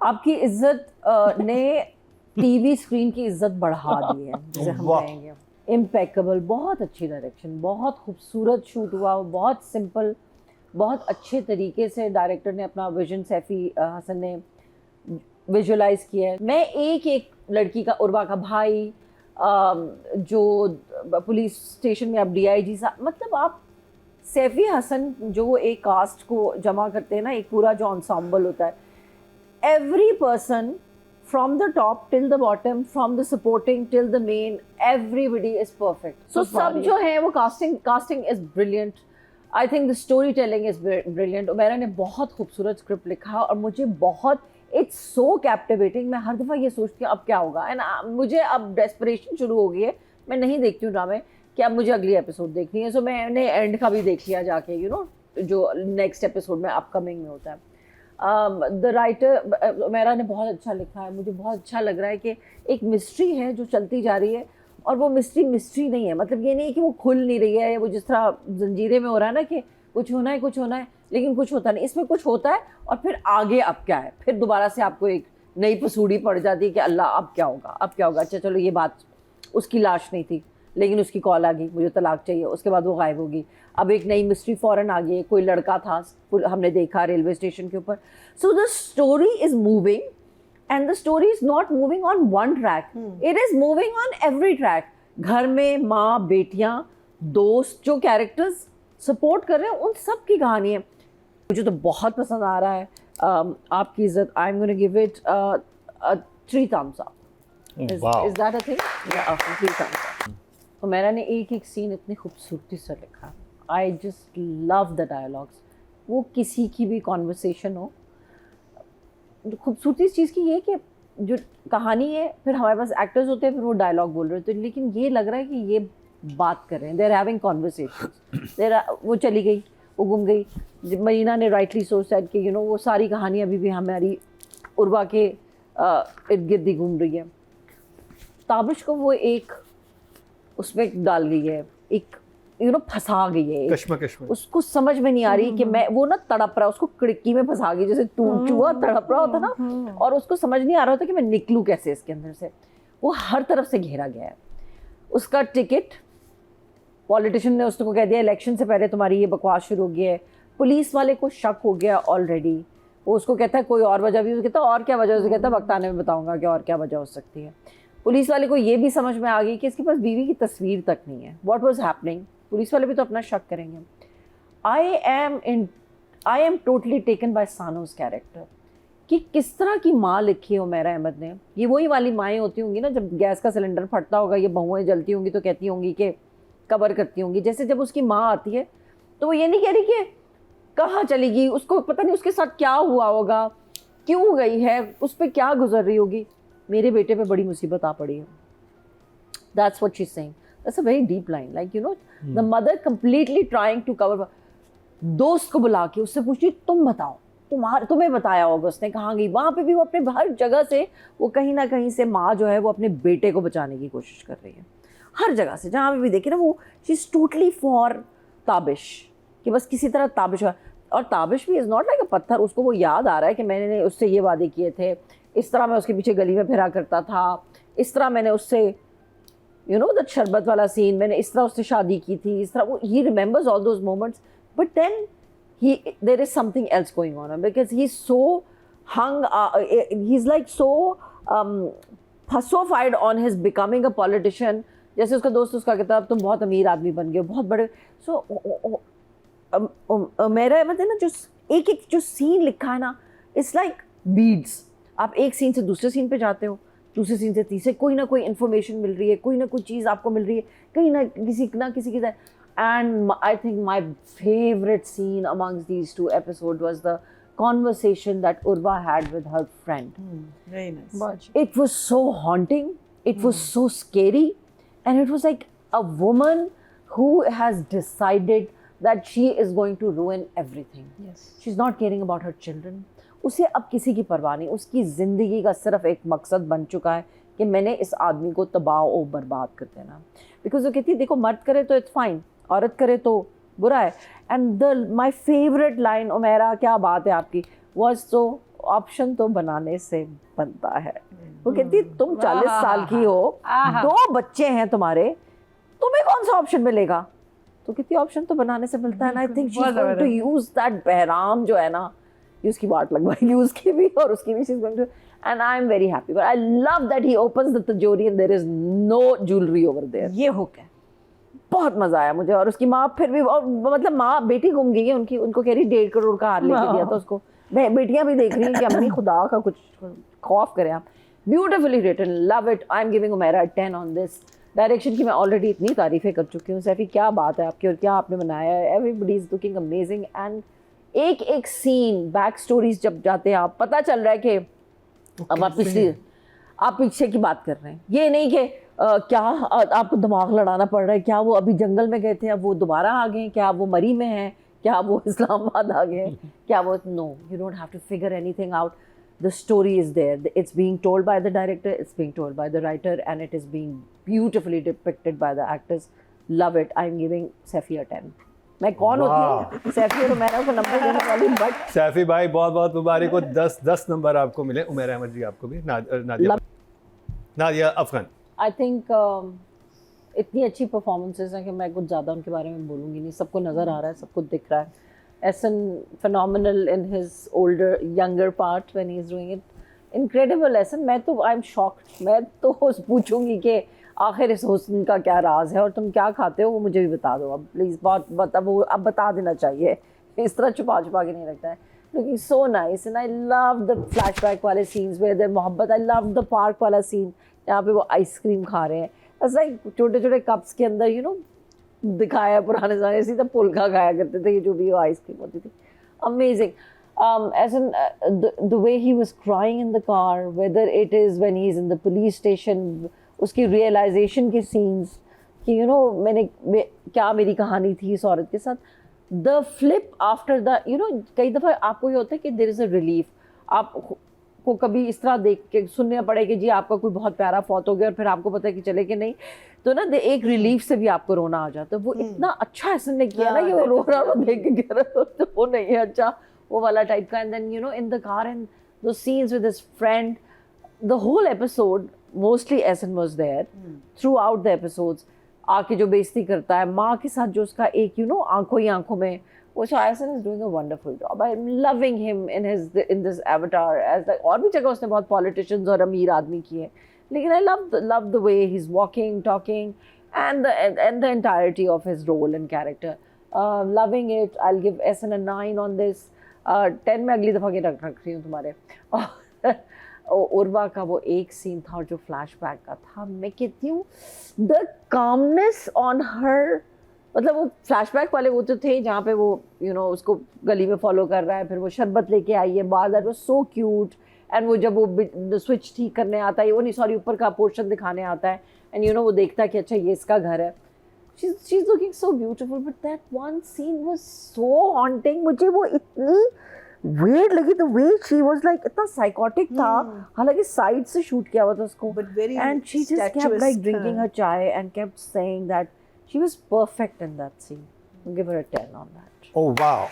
आपकी इज्जत ने टीवी स्क्रीन की इज्जत बढ़ा दी है, जिसे हम कहेंगे। इम्पेकेबल, बहुत अच्छी डायरेक्शन, बहुत खूबसूरत शूट हुआ, बहुत सिंपल, बहुत अच्छे तरीके से डायरेक्टर ने अपना विजन सैफी हसन ने विजुलाइज किया है। मैं एक एक लड़की का, उर्वा का भाई, जो पुलिस स्टेशन में अब DIG सा, मतलब आप सैफी हसन जो एक कास्ट को जमा करते हैं ना, एक पूरा जो ensemble होता है, every person from the top till the bottom, from the supporting till the main, everybody is perfect. So सब जो है वो casting is brilliant. I think the storytelling is brilliant. Umaira ने बहुत खूबसूरत स्क्रिप्ट लिखा और मुझे बहुत, it's so captivating. मैं हर दफ़ा ये सोचती हूँ अब क्या होगा, एंड मुझे अब डेस्परेशन शुरू हो गई है। मैं नहीं देखती हूँ ड्रामे कि अब मुझे अगली एपिसोड देखनी है, सो मैंने एंड का भी देख लिया जाके, यू नो, जो नेक्स्ट एपिसोड में अपकमिंग में होता है। द राइटर मेरा ने बहुत अच्छा लिखा है। मुझे बहुत अच्छा लग रहा है कि एक मिस्ट्री है जो चलती जा रही है, और वो मिस्ट्री नहीं है, मतलब ये नहीं है कि वो खुल नहीं रही है, वो जिस तरह जंजीरे में हो रहा है ना कि कुछ होना है लेकिन कुछ होता नहीं। इसमें कुछ होता है और फिर आगे अब क्या है, फिर दोबारा से आपको एक नई पसूड़ी पड़ जाती है कि अल्लाह अब क्या होगा। अच्छा चलो, ये बात, उसकी लाश नहीं थी लेकिन उसकी कॉल आ गई, मुझे तलाक चाहिए, उसके बाद वो गायब होगी। अब एक नई मिस्ट्री फ़ौरन आ गई, कोई लड़का था हमने देखा रेलवे स्टेशन के ऊपर। So the story is moving, and the story is not moving on one track, it is moving on every track. घर में माँ, बेटियाँ, दोस्त, जो कैरेक्टर्स सपोर्ट कर रहे हैं, उन सब की कहानी है। मुझे तो बहुत पसंद आ रहा है। आपकी इज्जत, I am gonna give it 3 thumbs up. Is that a thing? Yeah, 3 thumbs up. तो मेरा ने एक एक सीन इतनी खूबसूरती से लिखा। I just love the dialogues. वो किसी की भी कॉन्वर्सेशन हो, खूबसूरती इस चीज़ की ये कि जो कहानी है, फिर हमारे पास एक्टर्स होते हैं, फिर वो डायलॉग बोल रहे होते हैं, लेकिन ये लग रहा है कि ये बात कर रहे हैं, दे आर हैविंग कॉन्वर्सेशंस। वो चली गई, वो गुम गई। मरीना ने राइटली सोच सेड कि यू नो वो सारी कहानी अभी भी हमारी उर्वा के इर्द गिर्द ही घूम रही है। ताबिश को वो एक उसमें डाल गई है, एक यू नो फंसा गई है कश्मकश में। उसको समझ में नहीं आ रही कि मैं, वो ना तड़प रहा, उसको खिड़की में फंसा गई, जैसे चूहा तड़प रहा होता ना, और उसको समझ नहीं आ रहा होता कि मैं निकलूँ कैसे इसके अंदर से। वो हर तरफ से घेरा गया है। उसका टिकट पॉलिटिशियन ने उसको कह दिया इलेक्शन से पहले तुम्हारी ये बकवास शुरू हो गई है। पुलिस वाले को शक हो गया ऑलरेडी। वो उसको कहता है कोई और वजह भी, उसको कहता है और क्या वजह, उसको कहता है वक्त आने में बताऊंगा कि और क्या वजह हो सकती है। पुलिस वाले को ये भी समझ में आ गई कि इसके पास बीवी की तस्वीर तक नहीं है। व्हाट वाज हैपनिंग, पुलिस वाले भी तो अपना शक करेंगे। I am totally taken by सानोज कैरेक्टर, कि किस तरह की माँ लिखी है उमैरा अहमद ने। ये वही वाली माएँ होती होंगी ना, जब गैस का सिलेंडर फटता होगा, ये बहुएँ जलती होंगी तो कहती होंगी कि कवर करती होंगी। जैसे जब उसकी माँ आती है तो वो ये नहीं कह रही कि कहाँ चली गई, उसको पता नहीं उसके साथ क्या हुआ होगा, क्यों गई है, उस पर क्या गुजर रही होगी। मेरे बेटे पे बड़ी मुसीबत आ पड़ी है। That's what she's saying. That's a very deep line. Like, you know, the mother completely trying to cover. दोस्त को बुला के उससे पूछी तुम बताओ, तुम्हें बताया होगा उसने कहाँ गई। वहाँ पे भी वो अपने हर जगह से, वो कहीं ना कहीं से माँ जो है वो अपने बेटे को बचाने की कोशिश कर रही है। हर जगह से जहाँ भी देखे ना, वो she is totally for Tabish, कि बस किसी तरह ताबिश। और ताबिश भी इज़ नॉट लाइक अ पत्थर। उसको वो याद आ रहा है कि मैंने उससे ये वादे किए थे, इस तरह मैं उसके पीछे गली में फिरा करता था, इस तरह मैंने उससे यू नो दैट शरबत वाला सीन, मैंने इस तरह उससे शादी की थी, इस तरह। वो he remembers all those moments, but then there is something else going on because he is so hung, he is like so फसोफाइड on his becoming a politician. जैसे उसका दोस्त उसका कहता है तुम बहुत अमीर आदमी बन गए, बहुत बड़े। सो मेरा मतलब ना, जो एक एक जो सीन लिखा है ना, इट्स लाइक बीड्स। आप एक सीन से दूसरे सीन पे जाते हो, दूसरे सीन से तीसरे, कोई ना कोई इन्फॉर्मेशन मिल रही है, कोई ना कोई चीज़ आपको मिल रही है, कहीं ना किसी की तरह। And I think my favourite scene amongst these 2 episodes was the conversation that Urva had with her friend. Very nice. It was so haunting, it was so scary, and it was like a woman who has decided that she is going to ruin everything. Yes. She's not caring about her children. उसे अब किसी की परवाह नहीं। उसकी ज़िंदगी का सिर्फ एक मकसद बन चुका है कि मैंने इस आदमी को तबाह और बर्बाद कर देना। बिकॉज वो कहती है देखो, मर्द करे तो इट्स फाइन, औरत करे तो बुरा है। And my favourite line, Umaira क्या बात है आपकी, वॉज सो ऑप्शन तो बनाने से बनता है। वो कहती है तुम 40 साल की हो, 2 बच्चे हैं तुम्हारे, तुम्हें कौन सा ऑप्शन मिलेगा? तो कितनी ऑप्शन तो बनाने से मिलता है। I think she is going to use that Bahram जो है ना, उसकी बात लगवाएगी उसकी भी और उसकी भी। She is going to, and I am very happy. But I love that he opens the तिजोरी and there is no jewellery over there. ये हुक है, बहुत मजा आया मुझे। और उसकी माँ फिर भी, और मतलब माँ बेटी घूम गई है उनकी, उनको कह रही 1.5 करोड़ का हार लेके दिया था उसको। बेटियां भी देख रही हैं कि अम्मी खुदा का कुछ खौफ करें आप। Beautifully written, love it. I am giving Umera 10 on this. Direction की मैं ऑलरेडी इतनी तारीफें कर चुकी हूँ। सैफी क्या बात है आपकी और क्या आपने बनाया है। Everybody is looking amazing and एक एक सीन, बैक स्टोरीज जब जाते हैं आप, पता चल रहा है कि अब आप पीछे की बात कर रहे हैं। ये नहीं कि क्या आपको दिमाग लड़ाना पड़ रहा है, क्या वो अभी जंगल में गए थे अब वो दोबारा आ गए, क्या वो मरी में हैं, क्या वो इस्लामाबाद आ गए, क्या वो, no, you don't have to figure anything out. The story is there. It's being told by the director, it's being told by the writer, and it is being beautifully depicted by the actors. Love it. I'm giving Saifi a 10. मैं कौन होती हूँ सैफी और उमेरा को number देने वाली, but Saifi भाई बहुत बहुत मुबारक हो। 10 नंबर आपको मिले। उमेरा अहमद जी आपको भी, नादिया अफगान। आई थिंक इतनी अच्छी परफॉर्मेंसेज हैं कि मैं कुछ ज़्यादा उनके बारे में बोलूँगी नहीं। सबको नज़र आ रहा है, सबको दिख रहा है। Essen phenomenal in his younger part when he is doing it. Incredible Essen. मैं तो I'm shocked. मैं तो पूछूंगी कि आखिर इस हुस्न का क्या राज है और तुम क्या खाते हो, वो मुझे भी बता दो अब प्लीज़। बहुत अब बता देना चाहिए, इस तरह छुपा के नहीं रखता है। Looking so nice and I love the flashback वाले scenes where their मोहब्बत। I love the park वाला scene जहाँ पे वो आइसक्रीम खा रहे हैं। It's like छोटे छोटे कप्स के अंदर you know दिखाया पुराने ज़माने, सीधा पुलका खाया करते थे, ये जो भी वो आइसक्रीम होती थी। Amazing. as in the way he was crying in the car, whether it is when he is in the police station, उसकी realization के scenes कि you know क्या मेरी कहानी थी इस औरत के साथ। the flip after the कई दफ़ा आपको ये होता है कि there is a relief। आप को कभी इस तरह देख के सुनना पड़े कि जी आपका कोई बहुत प्यारा फौत हो गया और फिर आपको पता है कि चले कि नहीं, तो ना एक रिलीफ से भी आपको रोना आ जाता है। वो इतना अच्छा ऐसा ने किया ना कि वो रो रहा वो देख के कह रहा तो वो नहीं है अच्छा, वो वाला टाइप का। And then in the car and the scenes with his friend, the whole episode mostly Ahsan was there throughout the episodes. आके जो बेइज्जती करता है माँ के साथ, जो उसका एक आंखों ही आंखों में, which Essen is doing a wonderful job. I'm loving him in this avatar as like, और भी जगह उसने बहुत politicians और अमीर आदमी किए, लेकिन I love the way he's walking, talking, and the entirety of his role and character. Loving it. I'll give Essen a 9 on this. 10 में अगली दफ़ा के रख रही हूँ तुम्हारे। उर्वा का वो एक सीन था जो फ्लैशबैक का था, मैं कहती हूँ the calmness on her, मतलब वो फ्लैशबैक वाले वो तो थे जहाँ पे वो उसको गली में फॉलो कर रहा है, फिर वो शरबत लेके आई है बाहर, that was so cute. And वो जब वो स्विच ठीक करने आता है, वो नहीं सॉरी ऊपर का पोर्शन दिखाने आता है, एंड वो देखता है कि अच्छा ये इसका घर है। She is looking so beautiful, but that one scene was so haunting. मुझे वो इतनी weird लगी, the way she was like, इतना साइकोटिक था, हालांकि साइड से शूट किया हुआ था उसको, and she just kept like drinking her chai and kept saying that she was perfect in that scene. I'll give her a 10 on that. Oh wow.